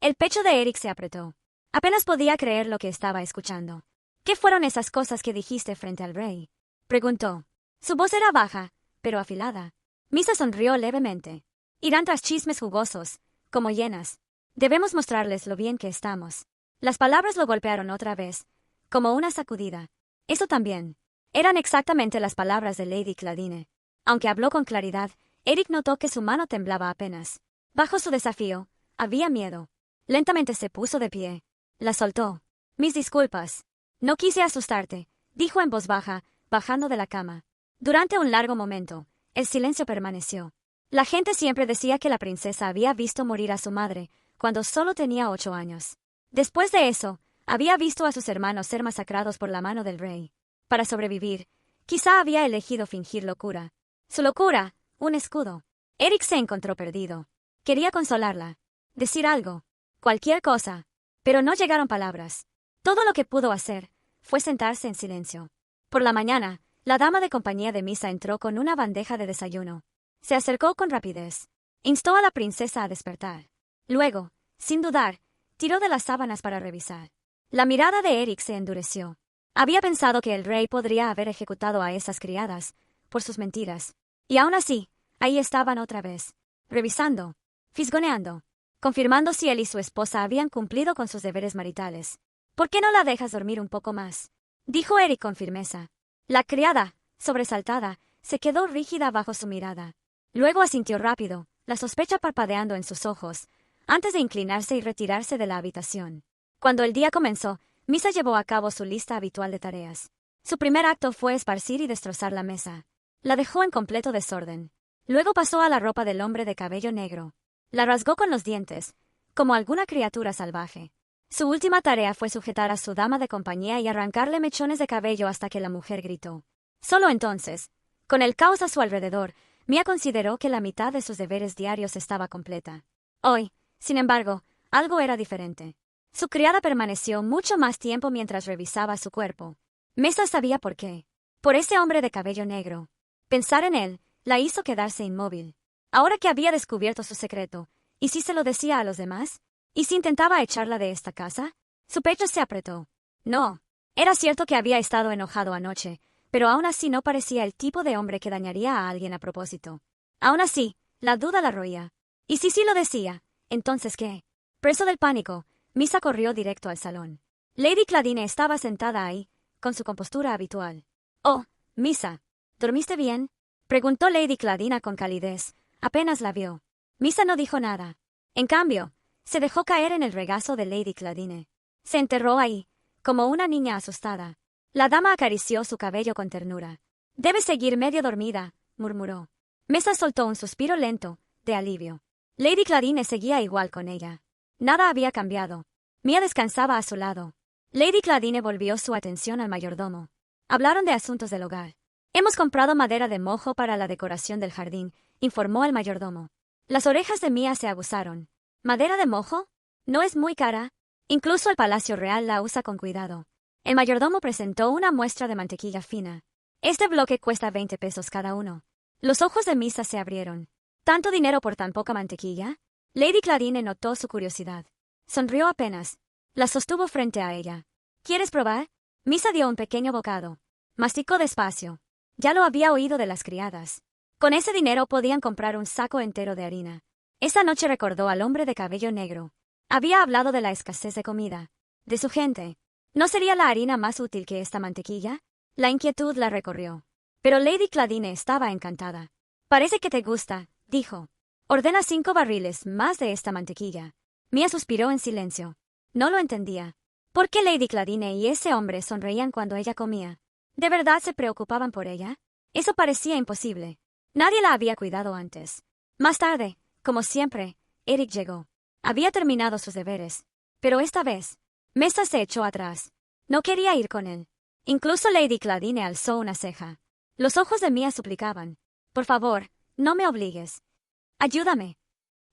El pecho de Eric se apretó. Apenas podía creer lo que estaba escuchando. ¿Qué fueron esas cosas que dijiste frente al rey? Preguntó. Su voz era baja, pero afilada. Misa sonrió levemente. Irán tras chismes jugosos, como hienas. Debemos mostrarles lo bien que estamos. Las palabras lo golpearon otra vez, como una sacudida. Eso también. Eran exactamente las palabras de Lady Claudine. Aunque habló con claridad, Eric notó que su mano temblaba apenas. Bajo su desafío, había miedo. Lentamente se puso de pie. La soltó. Mis disculpas. No quise asustarte, dijo en voz baja, bajando de la cama. Durante un largo momento, el silencio permaneció. La gente siempre decía que la princesa había visto morir a su madre, cuando solo tenía 8 años. Después de eso, había visto a sus hermanos ser masacrados por la mano del rey. Para sobrevivir, quizá había elegido fingir locura. Su locura, un escudo. Eric se encontró perdido. Quería consolarla. Decir algo. Cualquier cosa. Pero no llegaron palabras. Todo lo que pudo hacer fue sentarse en silencio. Por la mañana, la dama de compañía de Misa entró con una bandeja de desayuno. Se acercó con rapidez. Instó a la princesa a despertar. Luego, sin dudar, tiró de las sábanas para revisar. La mirada de Eric se endureció. Había pensado que el rey podría haber ejecutado a esas criadas por sus mentiras. Y aún así, ahí estaban otra vez, revisando, fisgoneando, confirmando si él y su esposa habían cumplido con sus deberes maritales. ¿Por qué no la dejas dormir un poco más?, dijo Eric con firmeza. La criada, sobresaltada, se quedó rígida bajo su mirada. Luego asintió rápido, la sospecha parpadeando en sus ojos, antes de inclinarse y retirarse de la habitación. Cuando el día comenzó, Misa llevó a cabo su lista habitual de tareas. Su primer acto fue esparcir y destrozar la mesa. La dejó en completo desorden. Luego pasó a la ropa del hombre de cabello negro. La rasgó con los dientes, como alguna criatura salvaje. Su última tarea fue sujetar a su dama de compañía y arrancarle mechones de cabello hasta que la mujer gritó. Solo entonces, con el caos a su alrededor, Mia consideró que la mitad de sus deberes diarios estaba completa. Hoy, sin embargo, algo era diferente. Su criada permaneció mucho más tiempo mientras revisaba su cuerpo. Mesa sabía por qué. Por ese hombre de cabello negro. Pensar en él la hizo quedarse inmóvil. Ahora que había descubierto su secreto, ¿y si se lo decía a los demás? ¿Y si intentaba echarla de esta casa? Su pecho se apretó. No. Era cierto que había estado enojado anoche, pero aún así no parecía el tipo de hombre que dañaría a alguien a propósito. Aún así, la duda la roía. ¿Y si sí lo decía? ¿Entonces qué? Preso del pánico, Misa corrió directo al salón. Lady Claudine estaba sentada ahí, con su compostura habitual. «Oh, Misa, ¿dormiste bien?», preguntó Lady Claudine con calidez. Apenas la vio. Misa no dijo nada. En cambio, se dejó caer en el regazo de Lady Claudine. Se enterró ahí, como una niña asustada. La dama acarició su cabello con ternura. «Debe seguir medio dormida», murmuró. Misa soltó un suspiro lento, de alivio. Lady Claudine seguía igual con ella. Nada había cambiado. Mia descansaba a su lado. Lady Claudine volvió su atención al mayordomo. Hablaron de asuntos del hogar. «Hemos comprado madera de mojo para la decoración del jardín», informó el mayordomo. Las orejas de Mia se aguzaron. ¿Madera de mojo? ¿No es muy cara? Incluso el Palacio Real la usa con cuidado. El mayordomo presentó una muestra de mantequilla fina. «Este bloque cuesta 20 pesos cada uno». Los ojos de Misa se abrieron. ¿Tanto dinero por tan poca mantequilla? Lady Claudine notó su curiosidad. Sonrió apenas. La sostuvo frente a ella. ¿Quieres probar? Misa dio un pequeño bocado. Masticó despacio. Ya lo había oído de las criadas. Con ese dinero podían comprar un saco entero de harina. Esa noche recordó al hombre de cabello negro. Había hablado de la escasez de comida. De su gente. ¿No sería la harina más útil que esta mantequilla? La inquietud la recorrió. Pero Lady Claudine estaba encantada. «Parece que te gusta», dijo. «Ordena 5 barriles más de esta mantequilla». Mia suspiró en silencio. No lo entendía. ¿Por qué Lady Claudine y ese hombre sonreían cuando ella comía? ¿De verdad se preocupaban por ella? Eso parecía imposible. Nadie la había cuidado antes. Más tarde, como siempre, Eric llegó. Había terminado sus deberes. Pero esta vez, Mesa se echó atrás. No quería ir con él. Incluso Lady Claudine alzó una ceja. Los ojos de Mia suplicaban. «Por favor, no me obligues. Ayúdame».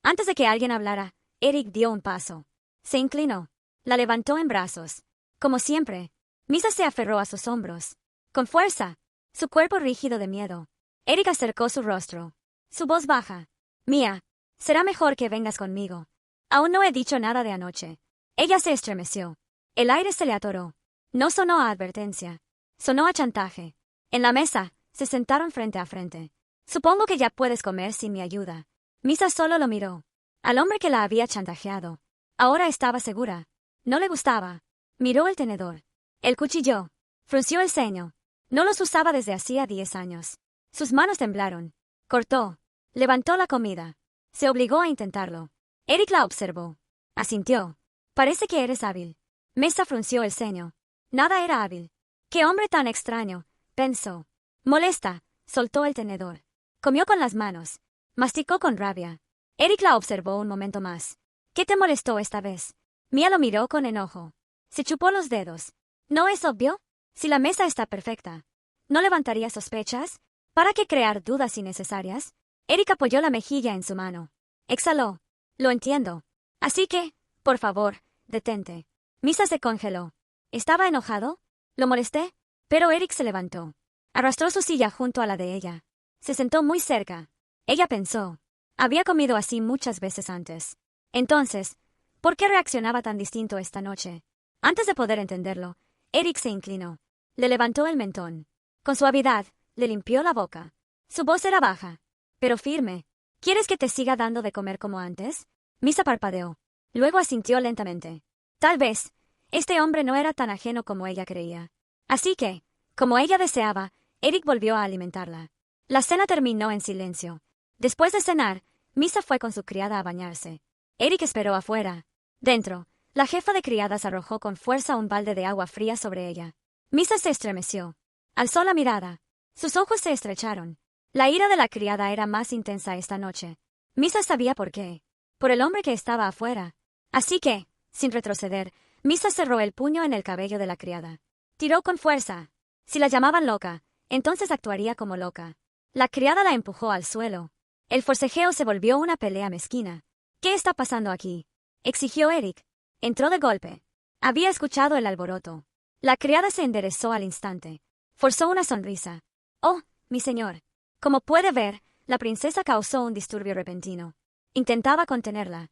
Antes de que alguien hablara, Eric dio un paso. Se inclinó. La levantó en brazos. Como siempre, Misa se aferró a sus hombros. Con fuerza. Su cuerpo rígido de miedo. Eric acercó su rostro. Su voz baja. «Mia, será mejor que vengas conmigo». Aún no he dicho nada de anoche. Ella se estremeció. El aire se le atoró. No sonó a advertencia. Sonó a chantaje. En la mesa, se sentaron frente a frente. Supongo que ya puedes comer sin mi ayuda. Misa solo lo miró. Al hombre que la había chantajeado. Ahora estaba segura. No le gustaba. Miró el tenedor. El cuchillo. Frunció el ceño. No los usaba desde hacía 10 años. Sus manos temblaron. Cortó. Levantó la comida. Se obligó a intentarlo. Eric la observó. Asintió. Parece que eres hábil. Mesa frunció el ceño. Nada era hábil. Qué hombre tan extraño, pensó. Molesta, soltó el tenedor. Comió con las manos. Masticó con rabia. Eric la observó un momento más. ¿Qué te molestó esta vez? Mia lo miró con enojo. Se chupó los dedos. ¿No es obvio? Si la mesa está perfecta. ¿No levantaría sospechas? ¿Para qué crear dudas innecesarias? Eric apoyó la mejilla en su mano. Exhaló. Lo entiendo. Así que, por favor, detente. Misa se congeló. ¿Estaba enojado? ¿Lo molesté? Pero Eric se levantó. Arrastró su silla junto a la de ella. Se sentó muy cerca. Ella pensó. Había comido así muchas veces antes. Entonces, ¿por qué reaccionaba tan distinto esta noche? Antes de poder entenderlo, Eric se inclinó. Le levantó el mentón. Con suavidad, le limpió la boca. Su voz era baja, pero firme. ¿Quieres que te siga dando de comer como antes? Misa parpadeó. Luego asintió lentamente. Tal vez, este hombre no era tan ajeno como ella creía. Así que, como ella deseaba, Eric volvió a alimentarla. La cena terminó en silencio. Después de cenar, Misa fue con su criada a bañarse. Eric esperó afuera. Dentro, la jefa de criadas arrojó con fuerza un balde de agua fría sobre ella. Misa se estremeció. Alzó la mirada. Sus ojos se estrecharon. La ira de la criada era más intensa esta noche. Misa sabía por qué. Por el hombre que estaba afuera. Así que, sin retroceder, Misa cerró el puño en el cabello de la criada. Tiró con fuerza. Si la llamaban loca, entonces actuaría como loca. La criada la empujó al suelo. El forcejeo se volvió una pelea mezquina. ¿Qué está pasando aquí?, exigió Eric. Entró de golpe. Había escuchado el alboroto. La criada se enderezó al instante. Forzó una sonrisa. Oh, mi señor. Como puede ver, la princesa causó un disturbio repentino. Intentaba contenerla.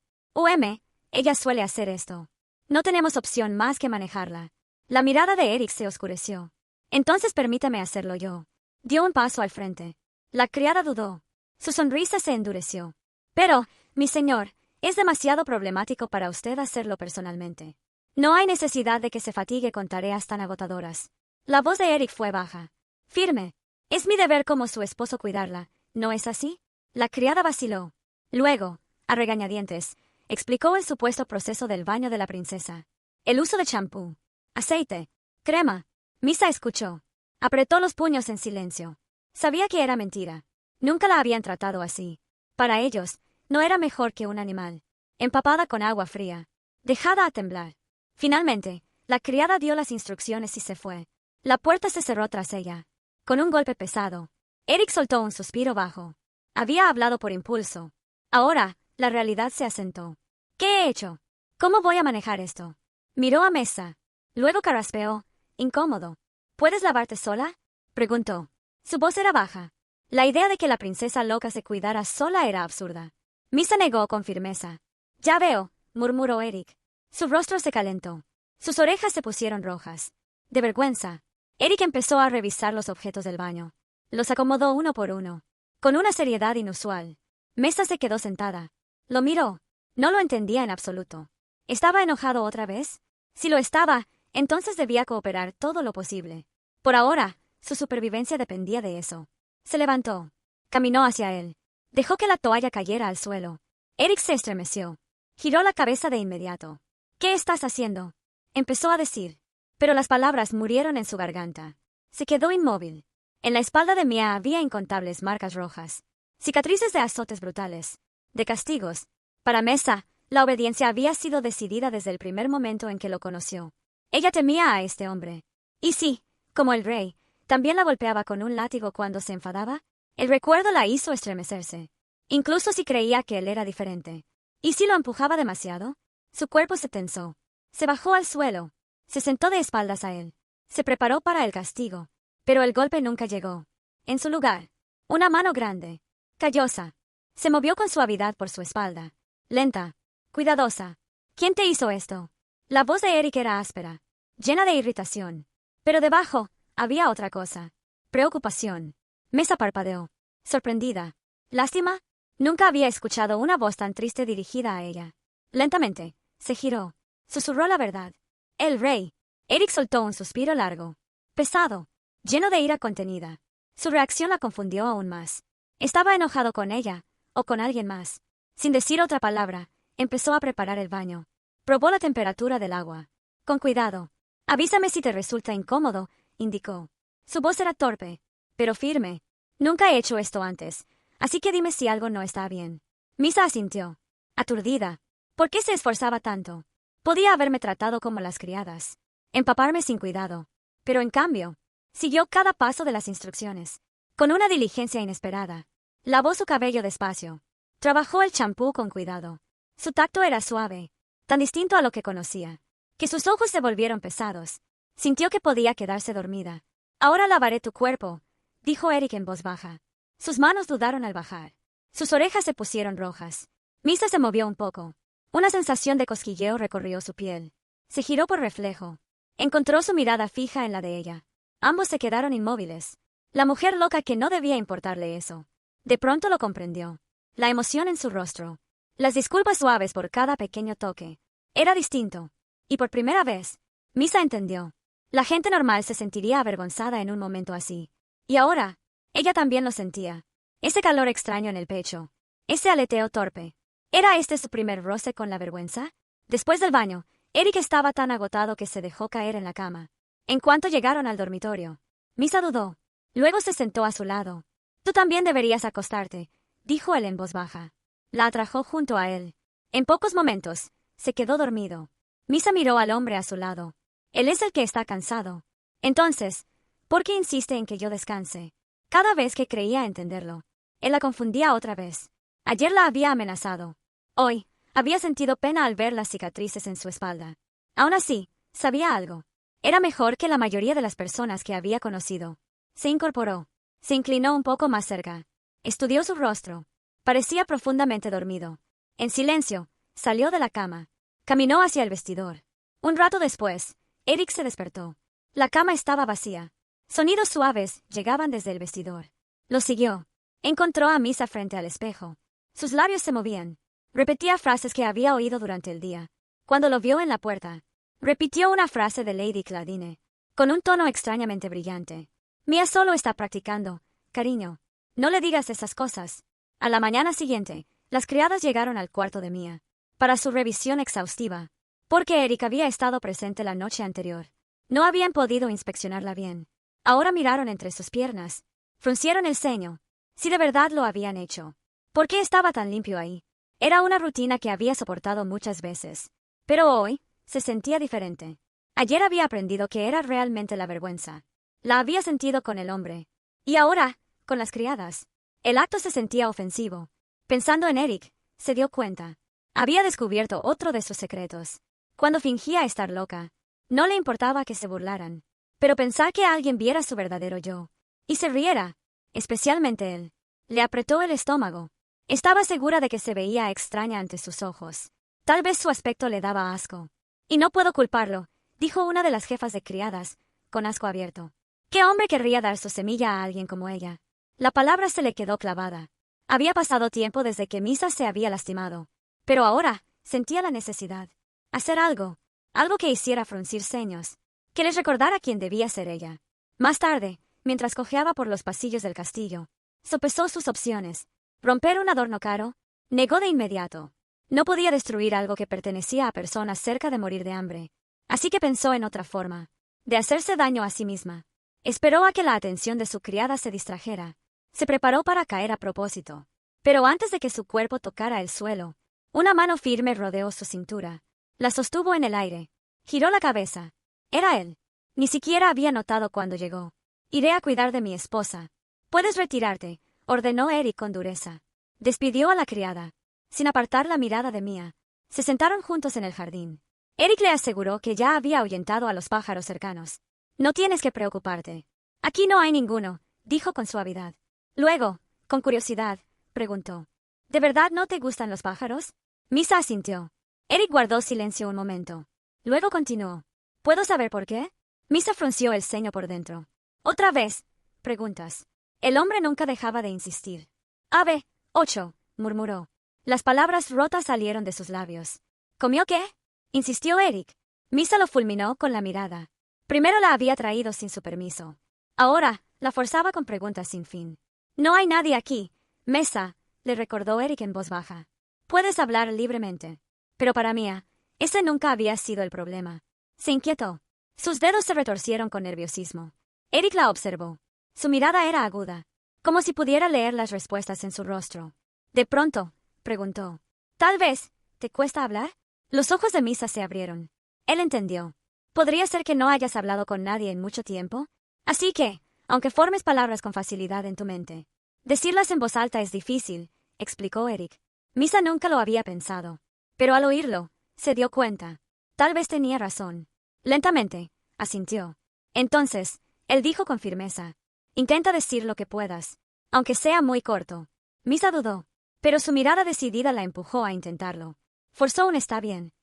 Ella suele hacer esto. No tenemos opción más que manejarla. La mirada de Eric se oscureció. Entonces permítame hacerlo yo. Dio un paso al frente. La criada dudó. Su sonrisa se endureció. Pero, mi señor, es demasiado problemático para usted hacerlo personalmente. No hay necesidad de que se fatigue con tareas tan agotadoras. La voz de Eric fue baja. Firme. Es mi deber como su esposo cuidarla, ¿no es así? La criada vaciló. Luego, a regañadientes, explicó el supuesto proceso del baño de la princesa. El uso de champú, aceite, crema. Misa escuchó. Apretó los puños en silencio. Sabía que era mentira. Nunca la habían tratado así. Para ellos, no era mejor que un animal. Empapada con agua fría. Dejada a temblar. Finalmente, la criada dio las instrucciones y se fue. La puerta se cerró tras ella. Con un golpe pesado. Eric soltó un suspiro bajo. Había hablado por impulso. Ahora, la realidad se asentó. ¿Qué he hecho? ¿Cómo voy a manejar esto? Miró a Mesa. Luego carraspeó, incómodo. ¿Puedes lavarte sola?, preguntó. Su voz era baja. La idea de que la princesa loca se cuidara sola era absurda. Misa negó con firmeza. Ya veo, murmuró Eric. Su rostro se calentó. Sus orejas se pusieron rojas. De vergüenza. Eric empezó a revisar los objetos del baño. Los acomodó uno por uno. Con una seriedad inusual. Mesa se quedó sentada. Lo miró. No lo entendía en absoluto. ¿Estaba enojado otra vez? Si lo estaba, entonces debía cooperar todo lo posible. Por ahora, su supervivencia dependía de eso. Se levantó. Caminó hacia él. Dejó que la toalla cayera al suelo. Eric se estremeció. Giró la cabeza de inmediato. ¿Qué estás haciendo?, empezó a decir. Pero las palabras murieron en su garganta. Se quedó inmóvil. En la espalda de Mia había incontables marcas rojas. Cicatrices de azotes brutales. De castigos. Para Mesa, la obediencia había sido decidida desde el primer momento en que lo conoció. Ella temía a este hombre. Y sí, como el rey, también la golpeaba con un látigo cuando se enfadaba. El recuerdo la hizo estremecerse. Incluso si creía que él era diferente. ¿Y si lo empujaba demasiado? Su cuerpo se tensó. Se bajó al suelo. Se sentó de espaldas a él. Se preparó para el castigo. Pero el golpe nunca llegó. En su lugar, una mano grande, callosa, se movió con suavidad por su espalda. Lenta, Cuidadosa. ¿Quién te hizo esto? La voz de Eric era áspera, llena de irritación. Pero debajo, había otra cosa. Preocupación. Mesa parpadeó. Sorprendida. ¿Lástima? Nunca había escuchado una voz tan triste dirigida a ella. Lentamente, se giró. Susurró la verdad. El rey. Eric soltó un suspiro largo. Pesado. Lleno de ira contenida. Su reacción la confundió aún más. Estaba enojado con ella, o con alguien más. Sin decir otra palabra, empezó a preparar el baño. Probó la temperatura del agua. Con cuidado. Avísame si te resulta incómodo, indicó. Su voz era torpe, pero firme. Nunca he hecho esto antes, así que dime si algo no está bien. Misa asintió. Aturdida. ¿Por qué se esforzaba tanto? Podía haberme tratado como las criadas. Empaparme sin cuidado. Pero en cambio, siguió cada paso de las instrucciones. Con una diligencia inesperada. Lavó su cabello despacio. Trabajó el champú con cuidado. Su tacto era suave, tan distinto a lo que conocía, que sus ojos se volvieron pesados. Sintió que podía quedarse dormida. Ahora lavaré tu cuerpo, dijo Eric en voz baja. Sus manos dudaron al bajar. Sus orejas se pusieron rojas. Misa se movió un poco. Una sensación de cosquilleo recorrió su piel. Se giró por reflejo. Encontró su mirada fija en la de ella. Ambos se quedaron inmóviles. La mujer loca que no debía importarle eso. De pronto lo comprendió. La emoción en su rostro. Las disculpas suaves por cada pequeño toque. Era distinto. Y por primera vez, Misa entendió. La gente normal se sentiría avergonzada en un momento así. Y ahora, ella también lo sentía. Ese calor extraño en el pecho. Ese aleteo torpe. ¿Era este su primer roce con la vergüenza? Después del baño, Eric estaba tan agotado que se dejó caer en la cama. En cuanto llegaron al dormitorio, Misa dudó. Luego se sentó a su lado. Tú también deberías acostarte, dijo él en voz baja. La atrajo junto a él. En pocos momentos, se quedó dormido. Misa miró al hombre a su lado. Él es el que está cansado. Entonces, ¿por qué insiste en que yo descanse? Cada vez que creía entenderlo, él la confundía otra vez. Ayer la había amenazado. Hoy, había sentido pena al ver las cicatrices en su espalda. Aún así, sabía algo. Era mejor que la mayoría de las personas que había conocido. Se incorporó. Se inclinó un poco más cerca. Estudió su rostro. Parecía profundamente dormido. En silencio, salió de la cama. Caminó hacia el vestidor. Un rato después, Eric se despertó. La cama estaba vacía. Sonidos suaves llegaban desde el vestidor. Lo siguió. Encontró a Misa frente al espejo. Sus labios se movían. Repetía frases que había oído durante el día. Cuando lo vio en la puerta, repitió una frase de Lady Claudine, con un tono extrañamente brillante. Mía solo está practicando, cariño. No le digas esas cosas. A la mañana siguiente, las criadas llegaron al cuarto de Mía, para su revisión exhaustiva, porque Eric había estado presente la noche anterior. No habían podido inspeccionarla bien. Ahora miraron entre sus piernas. Fruncieron el ceño. Si de verdad lo habían hecho. ¿Por qué estaba tan limpio ahí? Era una rutina que había soportado muchas veces. Pero hoy, se sentía diferente. Ayer había aprendido que era realmente la vergüenza. La había sentido con el hombre. Y ahora, con las criadas. El acto se sentía ofensivo. Pensando en Eric, se dio cuenta. Había descubierto otro de sus secretos. Cuando fingía estar loca, no le importaba que se burlaran. Pero pensar que alguien viera su verdadero yo. Y se riera. Especialmente él. Le apretó el estómago. Estaba segura de que se veía extraña ante sus ojos. Tal vez su aspecto le daba asco. Y no puedo culparlo, dijo una de las jefas de criadas, con asco abierto. ¿Qué hombre querría dar su semilla a alguien como ella? La palabra se le quedó clavada. Había pasado tiempo desde que Misa se había lastimado. Pero ahora, sentía la necesidad. Hacer algo. Algo que hiciera fruncir ceños. Que les recordara quién debía ser ella. Más tarde, mientras cojeaba por los pasillos del castillo, sopesó sus opciones. Romper un adorno caro. Negó de inmediato. No podía destruir algo que pertenecía a personas cerca de morir de hambre. Así que pensó en otra forma. De hacerse daño a sí misma. Esperó a que la atención de su criada se distrajera. Se preparó para caer a propósito. Pero antes de que su cuerpo tocara el suelo, una mano firme rodeó su cintura. La sostuvo en el aire. Giró la cabeza. Era él. Ni siquiera había notado cuando llegó. Iré a cuidar de mi esposa. Puedes retirarte, ordenó Eric con dureza. Despidió a la criada. Sin apartar la mirada de Mía, se sentaron juntos en el jardín. Eric le aseguró que ya había ahuyentado a los pájaros cercanos. No tienes que preocuparte. Aquí no hay ninguno, dijo con suavidad. Luego, con curiosidad, preguntó. ¿De verdad no te gustan los pájaros? Misa asintió. Eric guardó silencio un momento. Luego continuó. ¿Puedo saber por qué? Misa frunció el ceño por dentro. ¿Otra vez? Preguntas. El hombre nunca dejaba de insistir. Ave, 8, murmuró. Las palabras rotas salieron de sus labios. ¿Comió qué? Insistió Eric. Misa lo fulminó con la mirada. Primero la había traído sin su permiso. Ahora, la forzaba con preguntas sin fin. No hay nadie aquí. Mesa, le recordó Eric en voz baja. Puedes hablar libremente. Pero para Mia, ese nunca había sido el problema. Se inquietó. Sus dedos se retorcieron con nerviosismo. Eric la observó. Su mirada era aguda, como si pudiera leer las respuestas en su rostro. De pronto, preguntó. ¿Tal vez te cuesta hablar? Los ojos de Misa se abrieron. Él entendió. ¿Podría ser que no hayas hablado con nadie en mucho tiempo? Así que, aunque formes palabras con facilidad en tu mente, decirlas en voz alta es difícil, explicó Eric. Misa nunca lo había pensado. Pero al oírlo, se dio cuenta. Tal vez tenía razón. Lentamente, asintió. Entonces, él dijo con firmeza. Intenta decir lo que puedas, aunque sea muy corto. Misa dudó, pero su mirada decidida la empujó a intentarlo. Forzó un está bien.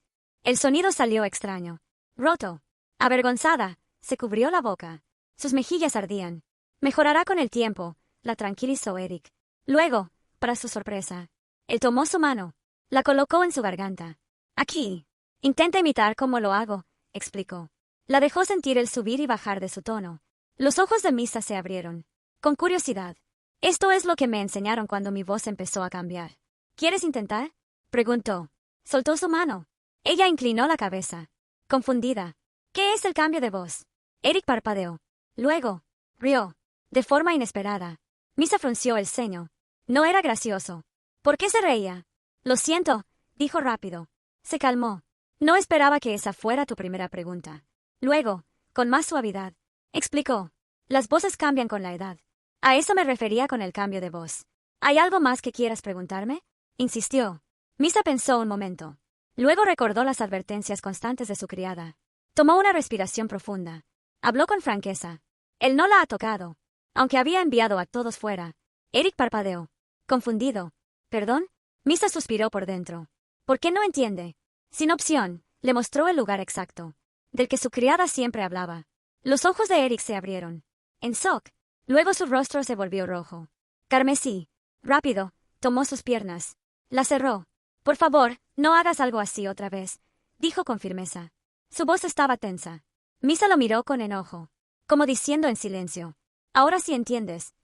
El sonido salió extraño. Roto. Avergonzada, se cubrió la boca. Sus mejillas ardían. Mejorará con el tiempo, la tranquilizó Eric. Luego, para su sorpresa, él tomó su mano. La colocó en su garganta. Aquí. Intenta imitar como lo hago, explicó. La dejó sentir el subir y bajar de su tono. Los ojos de Misa se abrieron. Con curiosidad. Esto es lo que me enseñaron cuando mi voz empezó a cambiar. ¿Quieres intentar? Preguntó. Soltó su mano. Ella inclinó la cabeza. Confundida. ¿Qué es el cambio de voz? Eric parpadeó. Luego, rió. De forma inesperada. Misa frunció el ceño. No era gracioso. ¿Por qué se reía? Lo siento, dijo rápido. Se calmó. No esperaba que esa fuera tu primera pregunta. Luego, con más suavidad, explicó. Las voces cambian con la edad. A eso me refería con el cambio de voz. ¿Hay algo más que quieras preguntarme? Insistió. Misa pensó un momento. Luego recordó las advertencias constantes de su criada. Tomó una respiración profunda. Habló con franqueza. Él no la ha tocado. Aunque había enviado a todos fuera. Eric parpadeó. Confundido. ¿Perdón? Misa suspiró por dentro. ¿Por qué no entiende? Sin opción, le mostró el lugar exacto, del que su criada siempre hablaba. Los ojos de Eric se abrieron. En shock. Luego su rostro se volvió rojo. Carmesí. Rápido, tomó sus piernas. La cerró. Por favor, no hagas algo así otra vez, dijo con firmeza. Su voz estaba tensa. Misa lo miró con enojo, como diciendo en silencio. Ahora sí entiendes.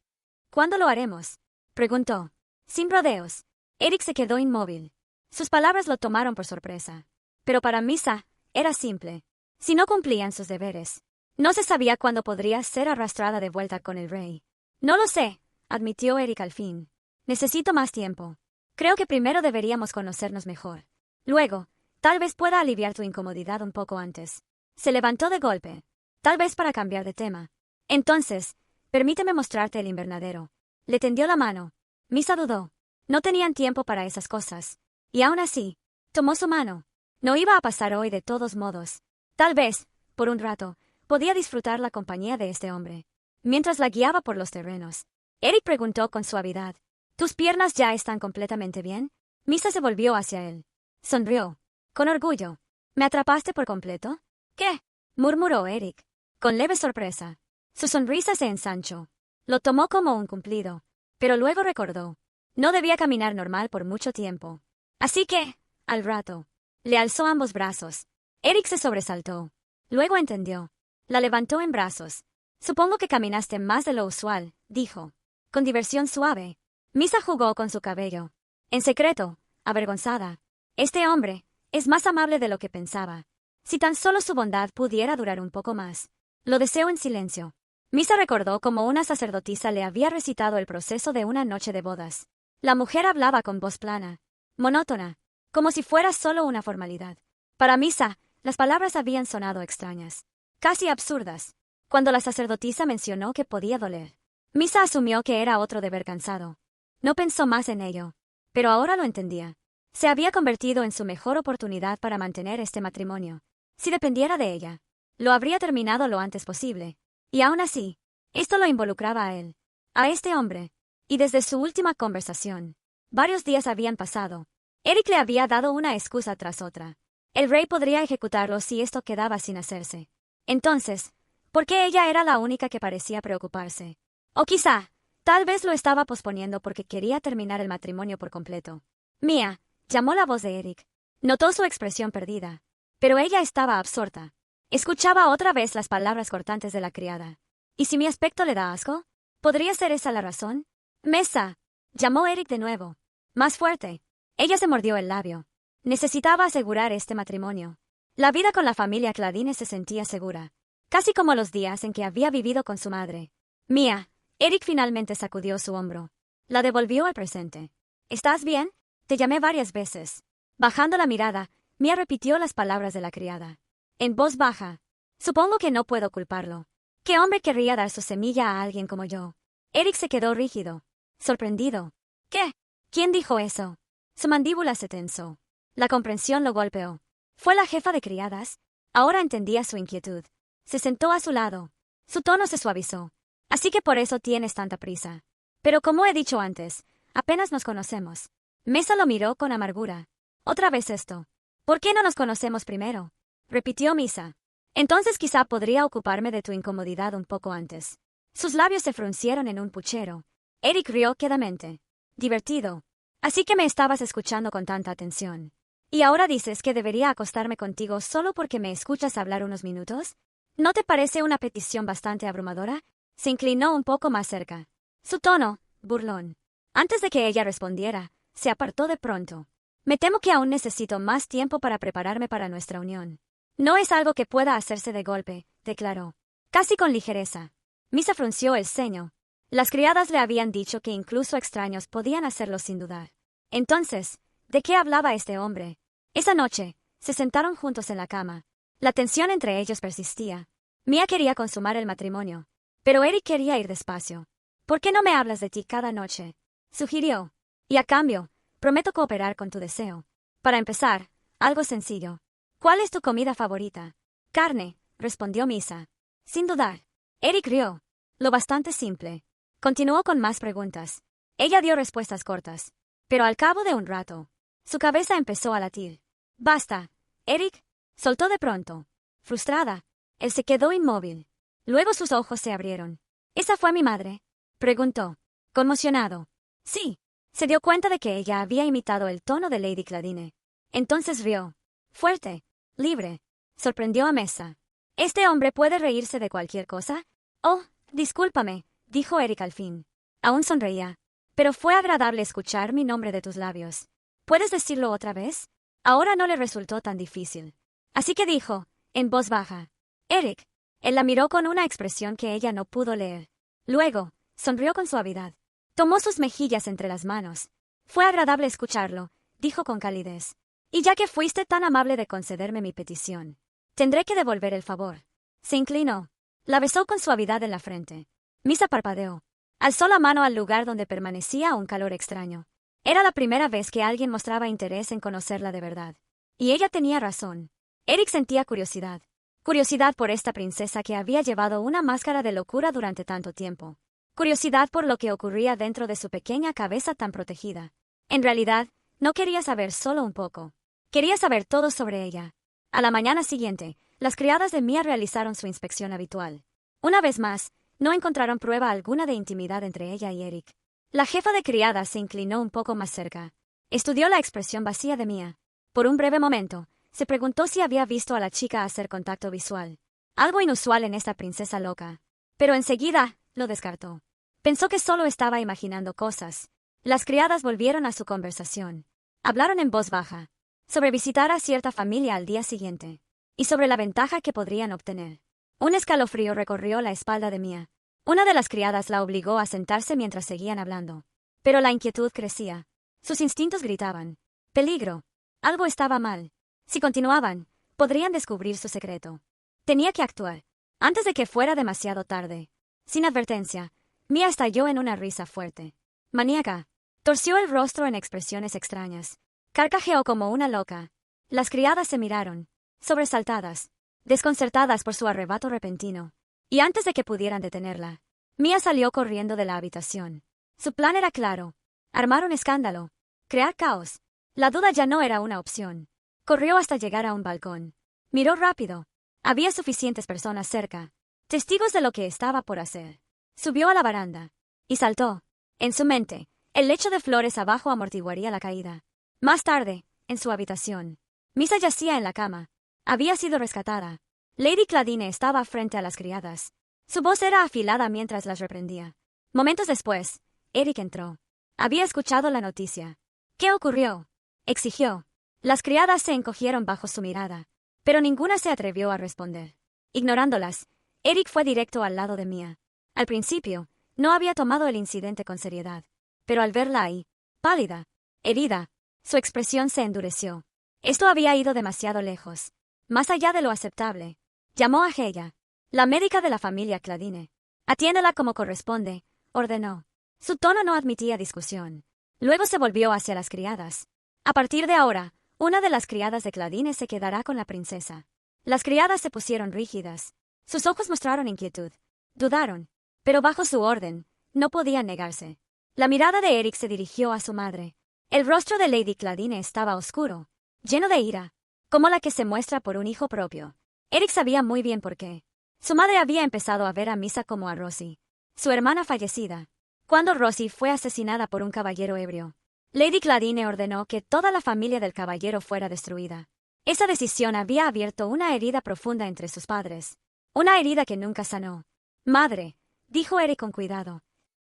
¿Cuándo lo haremos? Preguntó. Sin rodeos. Eric se quedó inmóvil. Sus palabras lo tomaron por sorpresa. Pero para Misa, era simple. Si no cumplían sus deberes, no se sabía cuándo podría ser arrastrada de vuelta con el rey. No lo sé, admitió Eric al fin. Necesito más tiempo. Creo que primero deberíamos conocernos mejor. Luego, tal vez pueda aliviar tu incomodidad un poco antes. Se levantó de golpe. Tal vez para cambiar de tema. Entonces, permíteme mostrarte el invernadero. Le tendió la mano. Misa dudó. No tenían tiempo para esas cosas. Y aún así, tomó su mano. No iba a pasar hoy de todos modos. Tal vez, por un rato, podía disfrutar la compañía de este hombre. Mientras la guiaba por los terrenos, Eric preguntó con suavidad. ¿Tus piernas ya están completamente bien? Misa se volvió hacia él. Sonrió. Con orgullo. ¿Me atrapaste por completo? ¿Qué? Murmuró Eric. Con leve sorpresa. Su sonrisa se ensanchó. Lo tomó como un cumplido. Pero luego recordó. No debía caminar normal por mucho tiempo. Así que, al rato, le alzó ambos brazos. Eric se sobresaltó. Luego entendió. La levantó en brazos. Supongo que caminaste más de lo usual, dijo. Con diversión suave. Misa jugó con su cabello. En secreto, avergonzada. Este hombre es más amable de lo que pensaba. Si tan solo su bondad pudiera durar un poco más. Lo deseó en silencio. Misa recordó cómo una sacerdotisa le había recitado el proceso de una noche de bodas. La mujer hablaba con voz plana, monótona, como si fuera solo una formalidad. Para Misa, las palabras habían sonado extrañas, casi absurdas. Cuando la sacerdotisa mencionó que podía doler, Misa asumió que era otro deber cansado. No pensó más en ello, pero ahora lo entendía. Se había convertido en su mejor oportunidad para mantener este matrimonio. Si dependiera de ella, lo habría terminado lo antes posible. Y aún así, esto lo involucraba a él, a este hombre. Y desde su última conversación, varios días habían pasado. Eric le había dado una excusa tras otra. El rey podría ejecutarlo si esto quedaba sin hacerse. Entonces, ¿por qué ella era la única que parecía preocuparse? O quizá, tal vez lo estaba posponiendo porque quería terminar el matrimonio por completo. Mía, llamó la voz de Eric. Notó su expresión perdida. Pero ella estaba absorta. Escuchaba otra vez las palabras cortantes de la criada. ¿Y si mi aspecto le da asco? ¿Podría ser esa la razón? Mesa, llamó Eric de nuevo. Más fuerte. Ella se mordió el labio. Necesitaba asegurar este matrimonio. La vida con la familia Claudine se sentía segura. Casi como los días en que había vivido con su madre. Mía, Eric finalmente sacudió su hombro. La devolvió al presente. ¿Estás bien? Te llamé varias veces. Bajando la mirada, Mía repitió las palabras de la criada. En voz baja. Supongo que no puedo culparlo. ¿Qué hombre querría dar su semilla a alguien como yo? Eric se quedó rígido. Sorprendido. ¿Qué? ¿Quién dijo eso? Su mandíbula se tensó. La comprensión lo golpeó. Fue la jefa de criadas. Ahora entendía su inquietud. Se sentó a su lado. Su tono se suavizó. Así que por eso tienes tanta prisa. Pero como he dicho antes, apenas nos conocemos. Mesa lo miró con amargura. Otra vez esto. ¿Por qué no nos conocemos primero? Repitió Misa. Entonces quizá podría ocuparme de tu incomodidad un poco antes. Sus labios se fruncieron en un puchero. Eric rió quedamente. Divertido. Así que me estabas escuchando con tanta atención. ¿Y ahora dices que debería acostarme contigo solo porque me escuchas hablar unos minutos? ¿No te parece una petición bastante abrumadora? Se inclinó un poco más cerca. Su tono, burlón. Antes de que ella respondiera, se apartó de pronto. Me temo que aún necesito más tiempo para prepararme para nuestra unión. No es algo que pueda hacerse de golpe, declaró. Casi con ligereza. Misa frunció el ceño. Las criadas le habían dicho que incluso extraños podían hacerlo sin dudar. Entonces, ¿de qué hablaba este hombre? Esa noche, se sentaron juntos en la cama. La tensión entre ellos persistía. Mía quería consumar el matrimonio, pero Eric quería ir despacio. ¿Por qué no me hablas de ti cada noche? Sugirió. Y a cambio, prometo cooperar con tu deseo. Para empezar, algo sencillo. ¿Cuál es tu comida favorita? Carne, respondió Misa. Sin dudar. Eric rió. Lo bastante simple. Continuó con más preguntas. Ella dio respuestas cortas. Pero al cabo de un rato, su cabeza empezó a latir. Basta, Eric, soltó de pronto. Frustrada, él se quedó inmóvil. Luego sus ojos se abrieron. ¿Esa fue mi madre? Preguntó, conmocionado. Sí. Se dio cuenta de que ella había imitado el tono de Lady Claudine. Entonces rió. Fuerte, libre. Sorprendió a Mesa. ¿Este hombre puede reírse de cualquier cosa? Oh, discúlpame, dijo Eric al fin. Aún sonreía. Pero fue agradable escuchar mi nombre de tus labios. ¿Puedes decirlo otra vez? Ahora no le resultó tan difícil. Así que dijo, en voz baja. Eric. Él la miró con una expresión que ella no pudo leer. Luego, sonrió con suavidad. Tomó sus mejillas entre las manos. Fue agradable escucharlo, dijo con calidez. Y ya que fuiste tan amable de concederme mi petición, tendré que devolver el favor. Se inclinó. La besó con suavidad en la frente. Misa parpadeó. Alzó la mano al lugar donde permanecía un calor extraño. Era la primera vez que alguien mostraba interés en conocerla de verdad. Y ella tenía razón. Eric sentía curiosidad. Curiosidad por esta princesa que había llevado una máscara de locura durante tanto tiempo. Curiosidad por lo que ocurría dentro de su pequeña cabeza tan protegida. En realidad, no quería saber solo un poco. Quería saber todo sobre ella. A la mañana siguiente, las criadas de Mía realizaron su inspección habitual. Una vez más, no encontraron prueba alguna de intimidad entre ella y Eric. La jefa de criadas se inclinó un poco más cerca. Estudió la expresión vacía de Mía. Por un breve momento, se preguntó si había visto a la chica hacer contacto visual. Algo inusual en esta princesa loca. Pero enseguida, lo descartó. Pensó que solo estaba imaginando cosas. Las criadas volvieron a su conversación. Hablaron en voz baja. Sobre visitar a cierta familia al día siguiente. Y sobre la ventaja que podrían obtener. Un escalofrío recorrió la espalda de Mía. Una de las criadas la obligó a sentarse mientras seguían hablando. Pero la inquietud crecía. Sus instintos gritaban. Peligro. Algo estaba mal. Si continuaban, podrían descubrir su secreto. Tenía que actuar. Antes de que fuera demasiado tarde. Sin advertencia, Mía estalló en una risa fuerte. Maníaca. Torció el rostro en expresiones extrañas. Carcajeó como una loca. Las criadas se miraron, sobresaltadas, desconcertadas por su arrebato repentino. Y antes de que pudieran detenerla, Mía salió corriendo de la habitación. Su plan era claro. Armar un escándalo. Crear caos. La duda ya no era una opción. Corrió hasta llegar a un balcón. Miró rápido. Había suficientes personas cerca, testigos de lo que estaba por hacer. Subió a la baranda. Y saltó. En su mente, el lecho de flores abajo amortiguaría la caída. Más tarde, en su habitación, Misa yacía en la cama. Había sido rescatada. Lady Claudine estaba frente a las criadas. Su voz era afilada mientras las reprendía. Momentos después, Eric entró. Había escuchado la noticia. ¿Qué ocurrió?, exigió. Las criadas se encogieron bajo su mirada, pero ninguna se atrevió a responder. Ignorándolas, Eric fue directo al lado de Mia. Al principio, no había tomado el incidente con seriedad, pero al verla ahí, pálida, herida, su expresión se endureció. Esto había ido demasiado lejos, más allá de lo aceptable. Llamó a Heya, la médica de la familia Claudine. Atiéndela como corresponde, ordenó. Su tono no admitía discusión. Luego se volvió hacia las criadas. A partir de ahora, una de las criadas de Claudine se quedará con la princesa. Las criadas se pusieron rígidas. Sus ojos mostraron inquietud. Dudaron. Pero bajo su orden, no podían negarse. La mirada de Eric se dirigió a su madre. El rostro de Lady Claudine estaba oscuro, lleno de ira, como la que se muestra por un hijo propio. Eric sabía muy bien por qué. Su madre había empezado a ver a Misa como a Rosie, su hermana fallecida, cuando Rosie fue asesinada por un caballero ebrio. Lady Claudine ordenó que toda la familia del caballero fuera destruida. Esa decisión había abierto una herida profunda entre sus padres. Una herida que nunca sanó. Madre, dijo Eric con cuidado.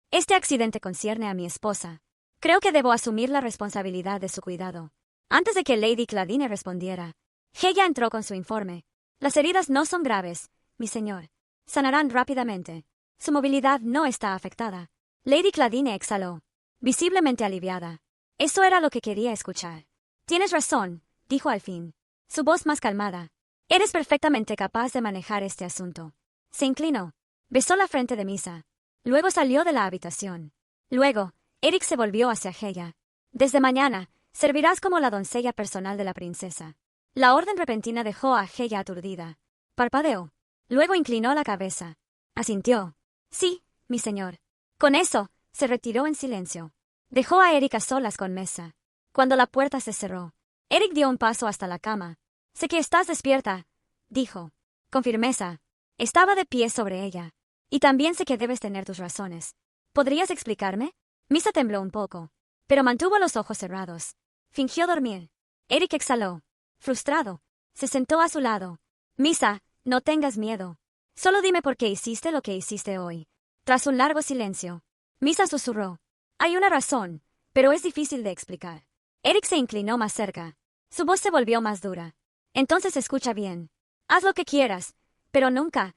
Este accidente concierne a mi esposa. Creo que debo asumir la responsabilidad de su cuidado. Antes de que Lady Claudine respondiera, Heya entró con su informe. Las heridas no son graves, mi señor. Sanarán rápidamente. Su movilidad no está afectada. Lady Claudine exhaló, visiblemente aliviada. Eso era lo que quería escuchar. Tienes razón, dijo al fin, su voz más calmada. Eres perfectamente capaz de manejar este asunto. Se inclinó. Besó la frente de Misa. Luego salió de la habitación. Luego, Eric se volvió hacia Heya. Desde mañana, servirás como la doncella personal de la princesa. La orden repentina dejó a Heya aturdida. Parpadeó. Luego inclinó la cabeza. Asintió. Sí, mi señor. Con eso, se retiró en silencio. Dejó a Eric a solas con Mesa. Cuando la puerta se cerró, Eric dio un paso hasta la cama. Sé que estás despierta, dijo. Con firmeza. Estaba de pie sobre ella. Y también sé que debes tener tus razones. ¿Podrías explicarme? Misa tembló un poco, pero mantuvo los ojos cerrados. Fingió dormir. Eric exhaló. Frustrado, se sentó a su lado. Misa, no tengas miedo. Solo dime por qué hiciste lo que hiciste hoy. Tras un largo silencio, Misa susurró. Hay una razón, pero es difícil de explicar. Eric se inclinó más cerca. Su voz se volvió más dura. Entonces escucha bien. Haz lo que quieras, pero nunca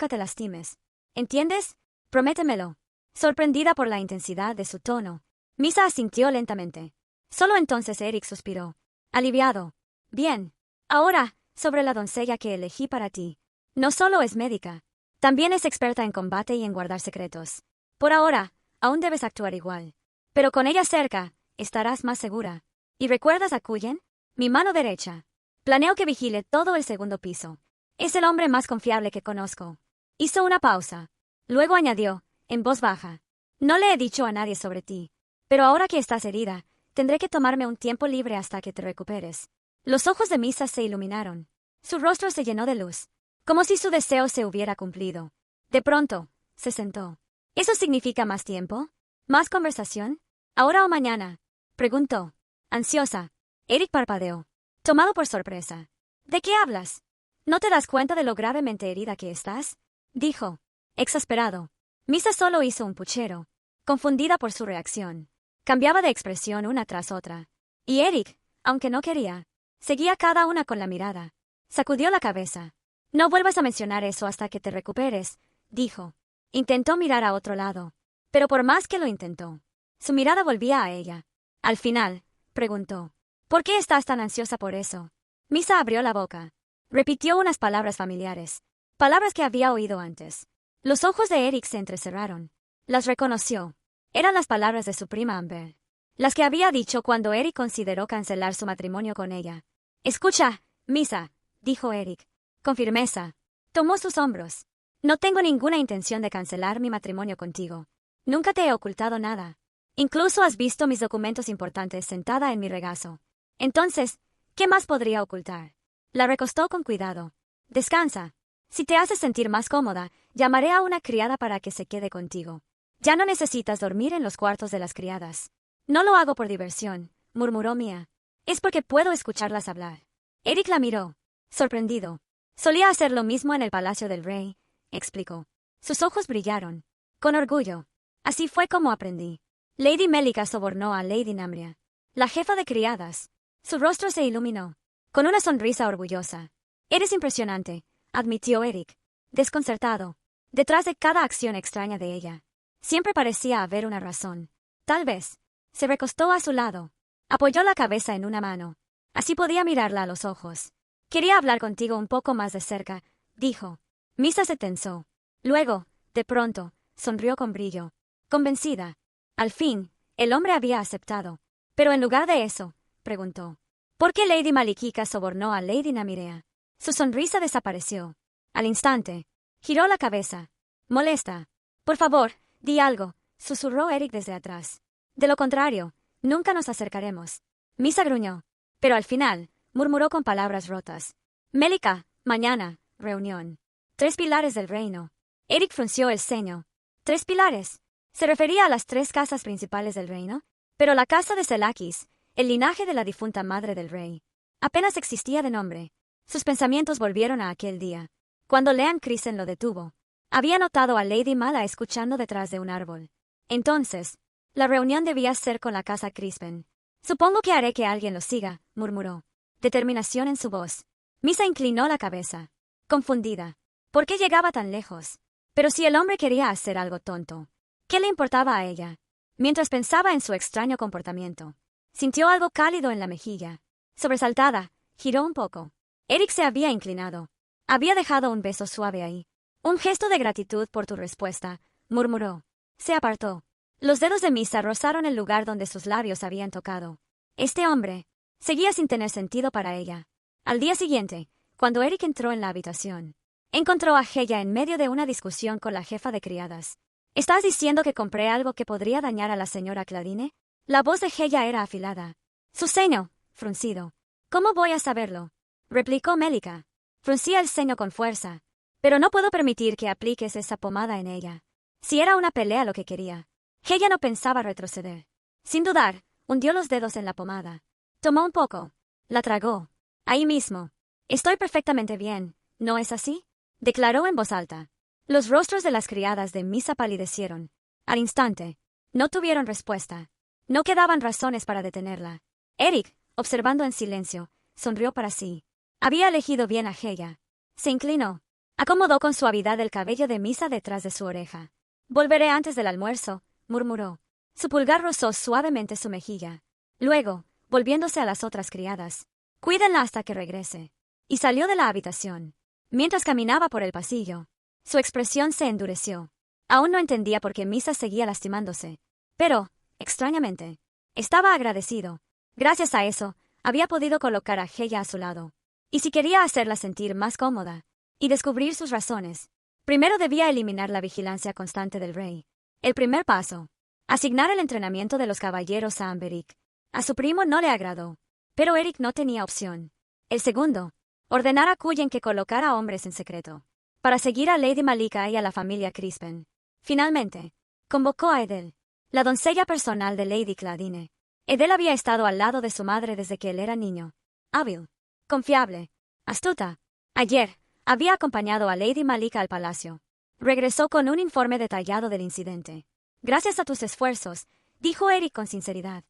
te lastimes. ¿Entiendes? Prométemelo. Sorprendida por la intensidad de su tono, Misa asintió lentamente. Solo entonces Eric suspiró. Aliviado. Bien. Ahora, sobre la doncella que elegí para ti. No solo es médica, también es experta en combate y en guardar secretos. Por ahora, aún debes actuar igual. Pero con ella cerca, estarás más segura. ¿Y recuerdas a Cullen? Mi mano derecha. Planeo que vigile todo el segundo piso. Es el hombre más confiable que conozco. Hizo una pausa. Luego añadió, en voz baja. No le he dicho a nadie sobre ti. Pero ahora que estás herida, tendré que tomarme un tiempo libre hasta que te recuperes. Los ojos de Misa se iluminaron. Su rostro se llenó de luz, como si su deseo se hubiera cumplido. De pronto, se sentó. ¿Eso significa más tiempo? ¿Más conversación? ¿Ahora o mañana?, preguntó. Ansiosa. Eric parpadeó, tomado por sorpresa. ¿De qué hablas? ¿No te das cuenta de lo gravemente herida que estás?, dijo, exasperado. Misa solo hizo un puchero, confundida por su reacción. Cambiaba de expresión una tras otra. Y Eric, aunque no quería, seguía cada una con la mirada. Sacudió la cabeza. No vuelvas a mencionar eso hasta que te recuperes, dijo. Intentó mirar a otro lado, pero por más que lo intentó, su mirada volvía a ella. Al final, preguntó, ¿por qué estás tan ansiosa por eso? Misa abrió la boca. Repitió unas palabras familiares, palabras que había oído antes. Los ojos de Eric se entrecerraron. Las reconoció. Eran las palabras de su prima Amber, las que había dicho cuando Eric consideró cancelar su matrimonio con ella. Escucha, Misa, dijo Eric, con firmeza. Tomó sus hombros. No tengo ninguna intención de cancelar mi matrimonio contigo. Nunca te he ocultado nada. Incluso has visto mis documentos importantes sentada en mi regazo. Entonces, ¿qué más podría ocultar? La recostó con cuidado. Descansa. Si te haces sentir más cómoda, llamaré a una criada para que se quede contigo. Ya no necesitas dormir en los cuartos de las criadas. No lo hago por diversión, murmuró Mia. Es porque puedo escucharlas hablar. Eric la miró, sorprendido. Solía hacer lo mismo en el palacio del rey, explicó. Sus ojos brillaron. Con orgullo. Así fue como aprendí. Lady Melika sobornó a Lady Namria, la jefa de criadas. Su rostro se iluminó, con una sonrisa orgullosa. Eres impresionante, admitió Eric, desconcertado. Detrás de cada acción extraña de ella, siempre parecía haber una razón. Tal vez. Se recostó a su lado. Apoyó la cabeza en una mano. Así podía mirarla a los ojos. Quería hablar contigo un poco más de cerca, dijo. Misa se tensó. Luego, de pronto, sonrió con brillo. Convencida. Al fin, el hombre había aceptado. Pero en lugar de eso, preguntó. ¿Por qué Lady Malikika sobornó a Lady Namirea? Su sonrisa desapareció. Al instante, giró la cabeza. Molesta. Por favor, di algo, susurró Eric desde atrás. De lo contrario, nunca nos acercaremos. Misa gruñó. Pero al final, murmuró con palabras rotas. Melika, mañana, reunión. 3 pilares del reino. Eric frunció el ceño. 3 pilares. Se refería a las 3 casas principales del reino, pero la casa de Selakis, el linaje de la difunta madre del rey, apenas existía de nombre. Sus pensamientos volvieron a aquel día, cuando Leanne Crispen lo detuvo. Había notado a Lady Mala escuchando detrás de un árbol. Entonces, la reunión debía ser con la casa Crispen. Supongo que haré que alguien lo siga, murmuró. Determinación en su voz. Misa inclinó la cabeza, confundida. ¿Por qué llegaba tan lejos? Pero si el hombre quería hacer algo tonto, ¿qué le importaba a ella? Mientras pensaba en su extraño comportamiento, sintió algo cálido en la mejilla. Sobresaltada, giró un poco. Eric se había inclinado. Había dejado un beso suave ahí. Un gesto de gratitud por tu respuesta, murmuró. Se apartó. Los dedos de Misa rozaron el lugar donde sus labios habían tocado. Este hombre seguía sin tener sentido para ella. Al día siguiente, cuando Eric entró en la habitación, encontró a Heya en medio de una discusión con la jefa de criadas. ¿Estás diciendo que compré algo que podría dañar a la señora Claudine? La voz de Heya era afilada. Su ceño, fruncido. ¿Cómo voy a saberlo? Replicó Melika. Fruncía el ceño con fuerza. Pero no puedo permitir que apliques esa pomada en ella. Si era una pelea lo que quería. Heya no pensaba retroceder. Sin dudar, hundió los dedos en la pomada. Tomó un poco. La tragó. Ahí mismo. Estoy perfectamente bien, ¿no es así? Declaró en voz alta. Los rostros de las criadas de Misa palidecieron. Al instante, no tuvieron respuesta. No quedaban razones para detenerla. Eric, observando en silencio, sonrió para sí. Había elegido bien a Heya. Se inclinó. Acomodó con suavidad el cabello de Misa detrás de su oreja. Volveré antes del almuerzo, murmuró. Su pulgar rozó suavemente su mejilla. Luego, volviéndose a las otras criadas. Cuídenla hasta que regrese. Y salió de la habitación. Mientras caminaba por el pasillo, su expresión se endureció. Aún no entendía por qué Misa seguía lastimándose. Pero, extrañamente, estaba agradecido. Gracias a eso, había podido colocar a Heya a su lado. Y si quería hacerla sentir más cómoda, y descubrir sus razones, primero debía eliminar la vigilancia constante del rey. El primer paso. Asignar el entrenamiento de los caballeros a Amberic. A su primo no le agradó. Pero Eric no tenía opción. El segundo. Ordenar a Cullen que colocara hombres en secreto. Para seguir a Lady Malika y a la familia Crispen. Finalmente, convocó a Edel, la doncella personal de Lady Claudine. Edel había estado al lado de su madre desde que él era niño. Hábil, confiable, astuta. Ayer, había acompañado a Lady Malika al palacio. Regresó con un informe detallado del incidente. Gracias a tus esfuerzos, dijo Eric con sinceridad.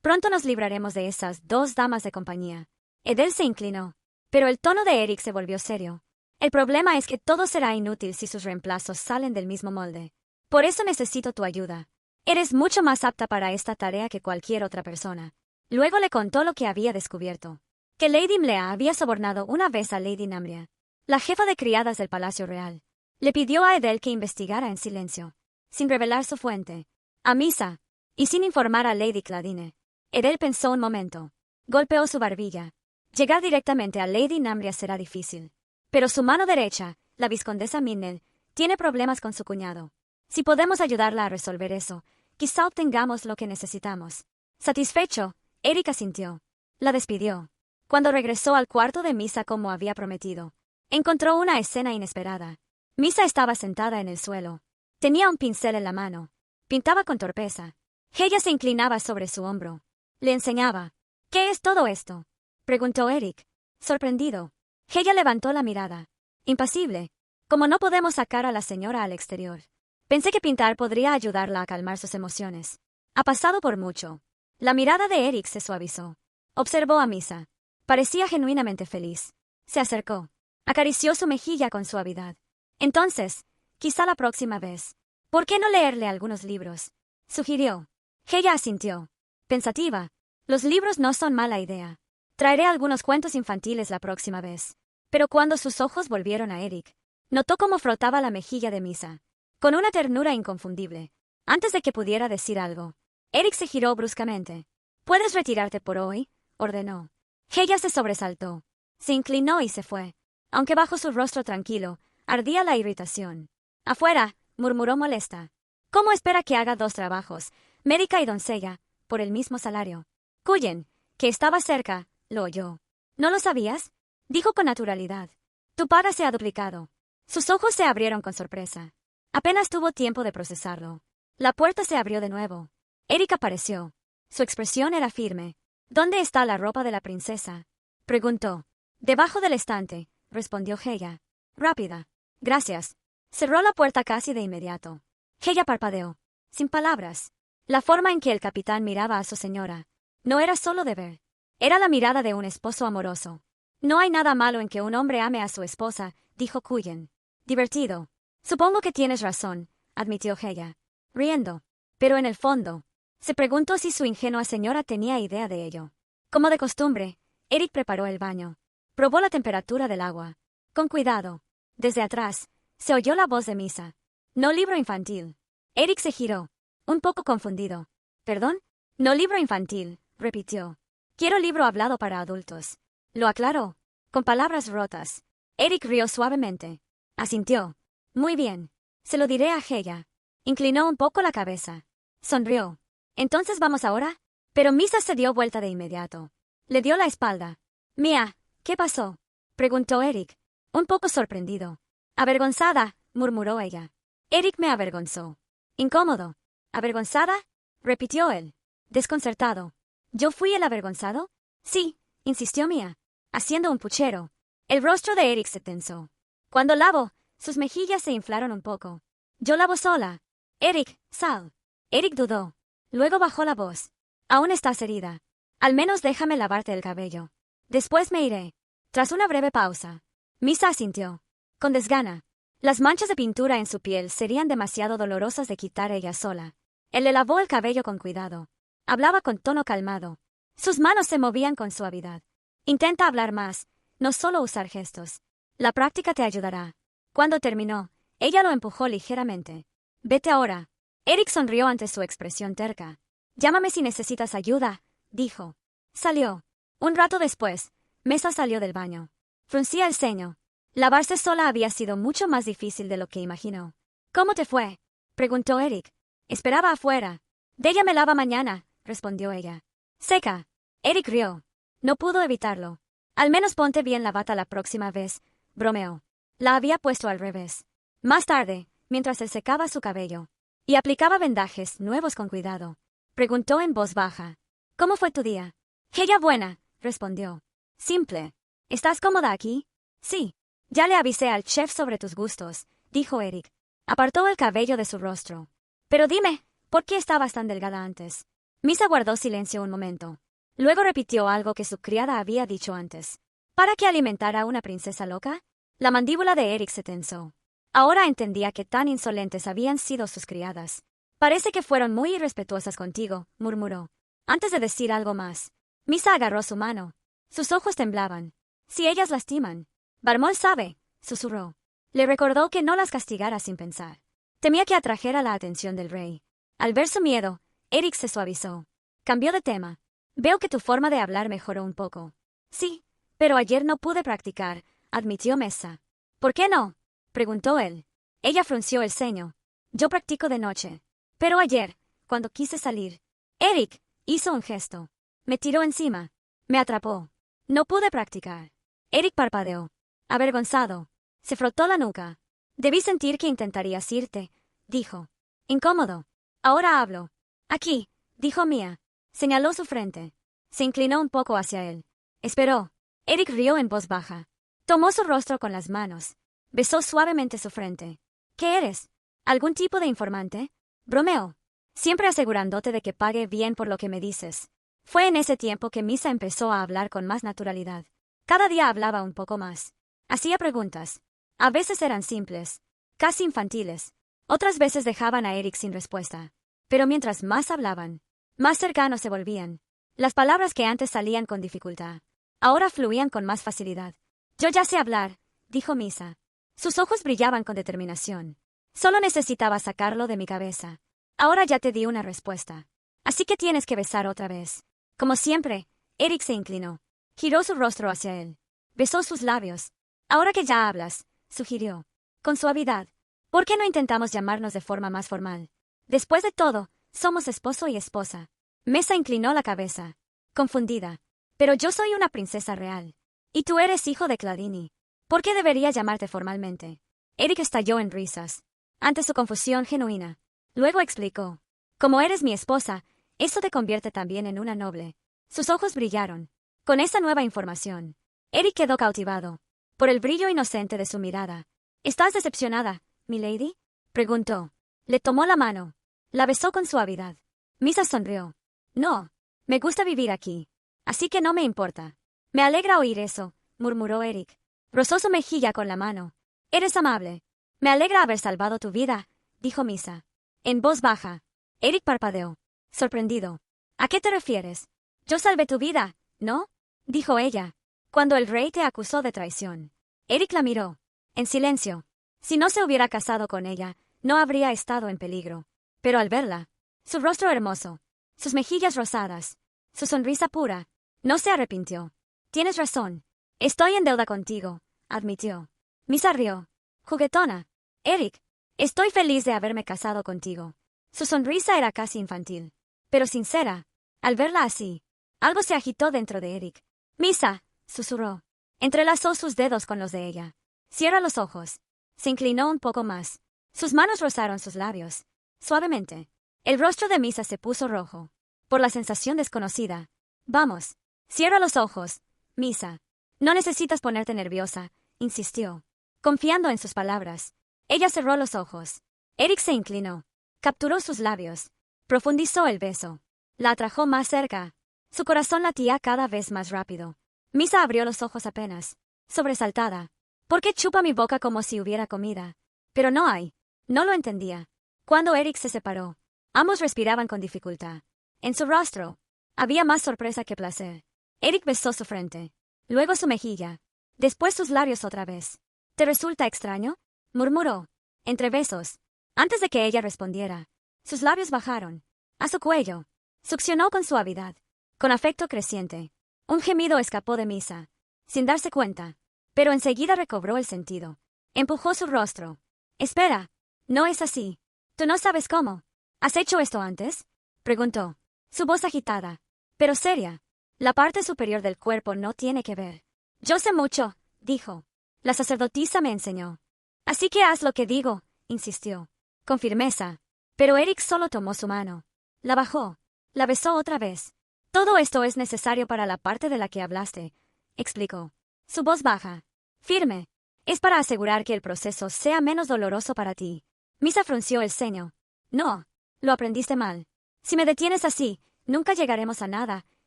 Pronto nos libraremos de esas 2 damas de compañía. Edel se inclinó, pero el tono de Eric se volvió serio. El problema es que todo será inútil si sus reemplazos salen del mismo molde. Por eso necesito tu ayuda. Eres mucho más apta para esta tarea que cualquier otra persona. Luego le contó lo que había descubierto. Que Lady Mlea había sobornado una vez a Lady Namria, la jefa de criadas del Palacio Real. Le pidió a Edel que investigara en silencio, sin revelar su fuente, a Misa, y sin informar a Lady Claudine. Edel pensó un momento. Golpeó su barbilla. Llegar directamente a Lady Namria será difícil. Pero su mano derecha, la viscondesa Minnel, tiene problemas con su cuñado. Si podemos ayudarla a resolver eso, quizá obtengamos lo que necesitamos. Satisfecho, Eric asintió. La despidió. Cuando regresó al cuarto de Misa como había prometido, encontró una escena inesperada. Misa estaba sentada en el suelo. Tenía un pincel en la mano. Pintaba con torpeza. Ella se inclinaba sobre su hombro. Le enseñaba. ¿Qué es todo esto?, preguntó Eric, sorprendido. Ella levantó la mirada. Impasible. Como no podemos sacar a la señora al exterior. Pensé que pintar podría ayudarla a calmar sus emociones. Ha pasado por mucho. La mirada de Eric se suavizó. Observó a Misa. Parecía genuinamente feliz. Se acercó. Acarició su mejilla con suavidad. Entonces, quizá la próxima vez. ¿Por qué no leerle algunos libros?, sugirió. Ella asintió. Pensativa. Los libros no son mala idea. Traeré algunos cuentos infantiles la próxima vez. Pero cuando sus ojos volvieron a Eric, notó cómo frotaba la mejilla de Misa, con una ternura inconfundible. Antes de que pudiera decir algo, Eric se giró bruscamente. «¿Puedes retirarte por hoy?», ordenó. Ella se sobresaltó. Se inclinó y se fue. Aunque bajo su rostro tranquilo, ardía la irritación. «Afuera», murmuró molesta. «¿Cómo espera que haga 2 trabajos, médica y doncella, por el mismo salario?». Cullen, que estaba cerca, lo oyó. «¿No lo sabías?», dijo con naturalidad. «Tu paga se ha duplicado». Sus ojos se abrieron con sorpresa. Apenas tuvo tiempo de procesarlo. La puerta se abrió de nuevo. Eric apareció. Su expresión era firme. «¿Dónde está la ropa de la princesa?», preguntó. «Debajo del estante», respondió Ella. Rápida. «Gracias». Cerró la puerta casi de inmediato. Ella parpadeó. Sin palabras. La forma en que el capitán miraba a su señora no era solo de ver. Era la mirada de un esposo amoroso. «No hay nada malo en que un hombre ame a su esposa», dijo Cullen. «Divertido». «Supongo que tienes razón», admitió Ella, riendo. Pero en el fondo, se preguntó si su ingenua señora tenía idea de ello. Como de costumbre, Eric preparó el baño. Probó la temperatura del agua. Con cuidado. Desde atrás, se oyó la voz de Misa. «No libro infantil». Eric se giró, un poco confundido. «¿Perdón?». «No libro infantil», repitió. «Quiero libro hablado para adultos». Lo aclaró, con palabras rotas. Eric rió suavemente. Asintió. «Muy bien. Se lo diré a Ella». Inclinó un poco la cabeza. Sonrió. «¿Entonces vamos ahora?». Pero Misa se dio vuelta de inmediato. Le dio la espalda. «Mía, ¿qué pasó?», preguntó Eric, un poco sorprendido. «Avergonzada», murmuró ella. «Eric me avergonzó». «Incómodo». «¿Avergonzada?», repitió él, desconcertado. «¿Yo fui el avergonzado?». «Sí», insistió Mía, haciendo un puchero. El rostro de Eric se tensó. «Cuando lavo», sus mejillas se inflaron un poco. «Yo lavo sola». «Eric, sal». Eric dudó. Luego bajó la voz. «Aún estás herida. Al menos déjame lavarte el cabello. Después me iré». Tras una breve pausa, Misa asintió. Con desgana. Las manchas de pintura en su piel serían demasiado dolorosas de quitar ella sola. Él le lavó el cabello con cuidado. Hablaba con tono calmado. Sus manos se movían con suavidad. «Intenta hablar más, no solo usar gestos. La práctica te ayudará». Cuando terminó, ella lo empujó ligeramente. «Vete ahora». Eric sonrió ante su expresión terca. «Llámame si necesitas ayuda», dijo. Salió. Un rato después, Mesa salió del baño. Fruncía el ceño. Lavarse sola había sido mucho más difícil de lo que imaginó. «¿Cómo te fue?», preguntó Eric. «Esperaba afuera». «Ella me lava mañana», respondió ella. «Seca». Eric rió. No pudo evitarlo. «Al menos ponte bien la bata la próxima vez», bromeó. La había puesto al revés. Más tarde, mientras él secaba su cabello y aplicaba vendajes nuevos con cuidado, preguntó en voz baja. «¿Cómo fue tu día?». «Ella buena», respondió. «Simple». «¿Estás cómoda aquí?». «Sí». «Ya le avisé al chef sobre tus gustos», dijo Eric. Apartó el cabello de su rostro. «Pero dime, ¿por qué estabas tan delgada antes?». Misa guardó silencio un momento. Luego repitió algo que su criada había dicho antes. ¿Para qué alimentar a una princesa loca? La mandíbula de Eric se tensó. Ahora entendía que tan insolentes habían sido sus criadas. «Parece que fueron muy irrespetuosas contigo», murmuró. Antes de decir algo más, Misa agarró su mano. Sus ojos temblaban. «Si ellas lastiman». «Barmol sabe», susurró. Le recordó que no las castigara sin pensar. Temía que atrajera la atención del rey. Al ver su miedo, Eric se suavizó. Cambió de tema. «Veo que tu forma de hablar mejoró un poco». «Sí, pero ayer no pude practicar», admitió Mesa. «¿Por qué no?», preguntó él. Ella frunció el ceño. «Yo practico de noche. Pero ayer, cuando quise salir». Eric hizo un gesto. «Me tiró encima». Me atrapó. No pude practicar. Eric parpadeó. Avergonzado. Se frotó la nuca. Debí sentir que intentarías irte, dijo. Incómodo. Ahora hablo. Aquí, dijo Mia. Señaló su frente. Se inclinó un poco hacia él. Esperó. Eric rió en voz baja. Tomó su rostro con las manos. Besó suavemente su frente. ¿Qué eres? ¿Algún tipo de informante? Bromeó. Siempre asegurándote de que pague bien por lo que me dices. Fue en ese tiempo que Misa empezó a hablar con más naturalidad. Cada día hablaba un poco más. Hacía preguntas. A veces eran simples, casi infantiles. Otras veces dejaban a Eric sin respuesta. Pero mientras más hablaban, más cercanos se volvían. Las palabras que antes salían con dificultad, ahora fluían con más facilidad. Yo ya sé hablar, dijo Misa. Sus ojos brillaban con determinación. Solo necesitaba sacarlo de mi cabeza. Ahora ya te di una respuesta. Así que tienes que besar otra vez. Como siempre, Eric se inclinó. Giró su rostro hacia él. Besó sus labios. Ahora que ya hablas, sugirió. Con suavidad. ¿Por qué no intentamos llamarnos de forma más formal? Después de todo, somos esposo y esposa. Mesa inclinó la cabeza. Confundida. Pero yo soy una princesa real. Y tú eres hijo de Cladini. ¿Por qué debería llamarte formalmente? Eric estalló en risas. Ante su confusión genuina. Luego explicó. Como eres mi esposa, eso te convierte también en una noble. Sus ojos brillaron. Con esa nueva información, Eric quedó cautivado por el brillo inocente de su mirada. ¿Estás decepcionada, milady? Preguntó. Le tomó la mano. La besó con suavidad. Misa sonrió. No. Me gusta vivir aquí. Así que no me importa. Me alegra oír eso, murmuró Eric. Rozó su mejilla con la mano. Eres amable. Me alegra haber salvado tu vida, dijo Misa. En voz baja. Eric parpadeó. Sorprendido. ¿A qué te refieres? Yo salvé tu vida, ¿no? Dijo ella. Cuando el rey te acusó de traición. Eric la miró. En silencio. Si no se hubiera casado con ella, no habría estado en peligro. Pero al verla, su rostro hermoso, sus mejillas rosadas, su sonrisa pura, no se arrepintió. Tienes razón. Estoy en deuda contigo, admitió. Misa rió. Juguetona. Eric, estoy feliz de haberme casado contigo. Su sonrisa era casi infantil, pero sincera. Al verla así, algo se agitó dentro de Eric. Misa, susurró. Entrelazó sus dedos con los de ella. Cierra los ojos. Se inclinó un poco más. Sus manos rozaron sus labios. Suavemente. El rostro de Misa se puso rojo. Por la sensación desconocida. Vamos. Cierra los ojos, Misa. No necesitas ponerte nerviosa, insistió. Confiando en sus palabras. Ella cerró los ojos. Eric se inclinó. Capturó sus labios. Profundizó el beso. La atrajo más cerca. Su corazón latía cada vez más rápido. Misa abrió los ojos apenas. Sobresaltada. ¿Por qué chupa mi boca como si hubiera comida? Pero no hay. No lo entendía. Cuando Eric se separó, ambos respiraban con dificultad. En su rostro había más sorpresa que placer. Eric besó su frente. Luego su mejilla. Después sus labios otra vez. ¿Te resulta extraño? Murmuró. Entre besos. Antes de que ella respondiera, sus labios bajaron a su cuello. Succionó con suavidad. Con afecto creciente. Un gemido escapó de Misa, sin darse cuenta. Pero enseguida recobró el sentido. Empujó su rostro. Espera. No es así. ¿Tú no sabes cómo? ¿Has hecho esto antes? Preguntó. Su voz agitada, pero seria. La parte superior del cuerpo no tiene que ver. Yo sé mucho, dijo. La sacerdotisa me enseñó. Así que haz lo que digo, insistió. Con firmeza. Pero Eric solo tomó su mano. La bajó. La besó otra vez. Todo esto es necesario para la parte de la que hablaste, explicó. Su voz baja. Firme. Es para asegurar que el proceso sea menos doloroso para ti. Misa frunció el ceño. No. Lo aprendiste mal. Si me detienes así, nunca llegaremos a nada,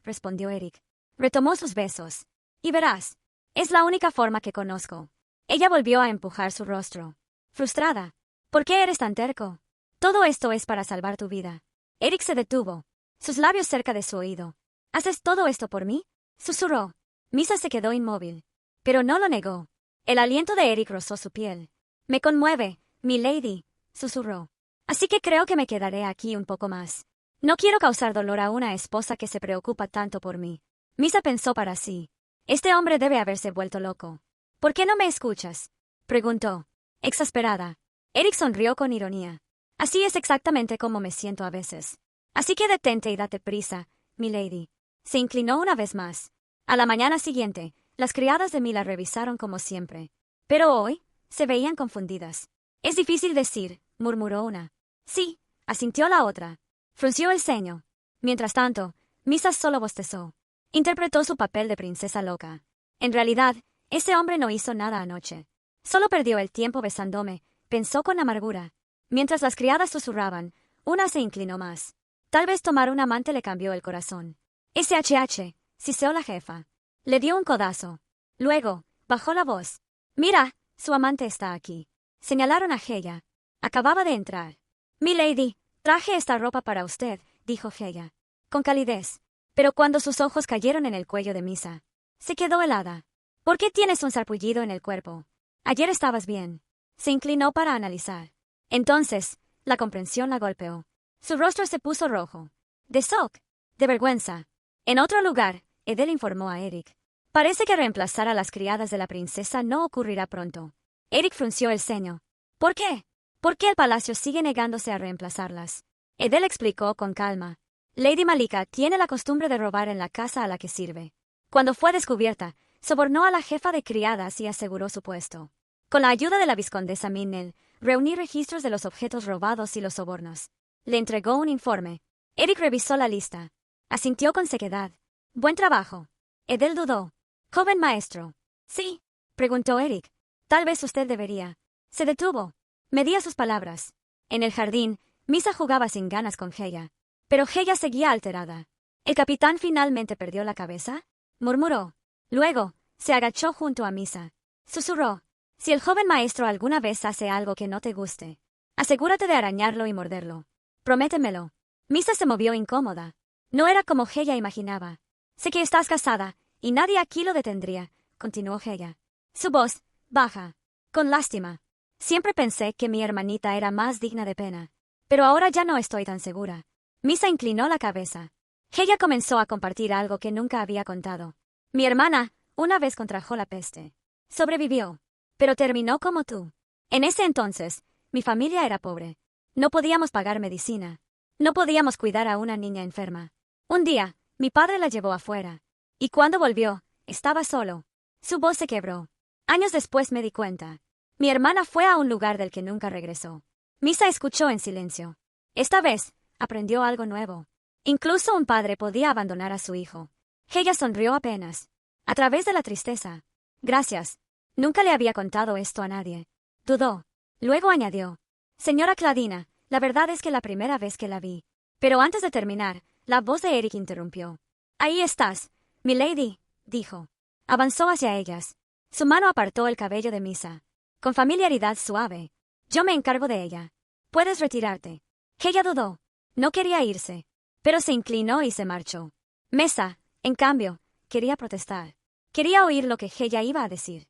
respondió Eric. Retomó sus besos. Y verás. Es la única forma que conozco. Ella volvió a empujar su rostro. Frustrada. ¿Por qué eres tan terco? Todo esto es para salvar tu vida. Eric se detuvo. Sus labios cerca de su oído. ¿Haces todo esto por mí? Susurró. Misa se quedó inmóvil. Pero no lo negó. El aliento de Eric rozó su piel. Me conmueve, mi lady, susurró. Así que creo que me quedaré aquí un poco más. No quiero causar dolor a una esposa que se preocupa tanto por mí. Misa pensó para sí. Este hombre debe haberse vuelto loco. ¿Por qué no me escuchas? Preguntó. Exasperada. Eric sonrió con ironía. Así es exactamente como me siento a veces. Así que detente y date prisa, mi lady. Se inclinó una vez más. A la mañana siguiente, las criadas de Mila revisaron como siempre. Pero hoy, se veían confundidas. Es difícil decir, murmuró una. Sí, asintió la otra. Frunció el ceño. Mientras tanto, Misa solo bostezó. Interpretó su papel de princesa loca. En realidad, ese hombre no hizo nada anoche. Solo perdió el tiempo besándome, pensó con amargura. Mientras las criadas susurraban, una se inclinó más. Tal vez tomar un amante le cambió el corazón. SHH, siseó la jefa. Le dio un codazo. Luego, bajó la voz. Mira, su amante está aquí. Señalaron a Heya. Acababa de entrar. Milady, traje esta ropa para usted, dijo Heya. Con calidez. Pero cuando sus ojos cayeron en el cuello de Misa, se quedó helada. ¿Por qué tienes un sarpullido en el cuerpo? Ayer estabas bien. Se inclinó para analizar. Entonces, la comprensión la golpeó. Su rostro se puso rojo. De shock. De vergüenza. En otro lugar, Edel informó a Eric. Parece que reemplazar a las criadas de la princesa no ocurrirá pronto. Eric frunció el ceño. ¿Por qué? ¿Por qué el palacio sigue negándose a reemplazarlas? Edel explicó con calma. Lady Malika tiene la costumbre de robar en la casa a la que sirve. Cuando fue descubierta, sobornó a la jefa de criadas y aseguró su puesto. Con la ayuda de la vizcondesa Minnell, reuní registros de los objetos robados y los sobornos. Le entregó un informe. Eric revisó la lista. Asintió con sequedad. Buen trabajo. Edel dudó. Joven maestro. Sí, preguntó Eric. Tal vez usted debería. Se detuvo. Medía sus palabras. En el jardín, Misa jugaba sin ganas con Heya. Pero Heya seguía alterada. ¿El capitán finalmente perdió la cabeza? Murmuró. Luego, se agachó junto a Misa. Susurró. Si el joven maestro alguna vez hace algo que no te guste, asegúrate de arañarlo y morderlo. Prométemelo. Misa se movió incómoda. No era como Heya imaginaba. Sé que estás casada, y nadie aquí lo detendría, continuó Heya. Su voz, baja, con lástima. Siempre pensé que mi hermanita era más digna de pena. Pero ahora ya no estoy tan segura. Misa inclinó la cabeza. Heya comenzó a compartir algo que nunca había contado. Mi hermana, una vez contrajo la peste. Sobrevivió. Pero terminó como tú. En ese entonces, mi familia era pobre. No podíamos pagar medicina. No podíamos cuidar a una niña enferma. Un día, mi padre la llevó afuera. Y cuando volvió, estaba solo. Su voz se quebró. Años después me di cuenta. Mi hermana fue a un lugar del que nunca regresó. Misa escuchó en silencio. Esta vez, aprendió algo nuevo. Incluso un padre podía abandonar a su hijo. Heya sonrió apenas. A través de la tristeza. Gracias. Nunca le había contado esto a nadie. Dudó. Luego añadió. Señora Cladina, la verdad es que la primera vez que la vi. Pero antes de terminar, la voz de Eric interrumpió. Ahí estás, milady, dijo. Avanzó hacia ellas. Su mano apartó el cabello de Misa. Con familiaridad suave. Yo me encargo de ella. Puedes retirarte. Heya dudó. No quería irse. Pero se inclinó y se marchó. Mesa, en cambio, quería protestar. Quería oír lo que Heya iba a decir.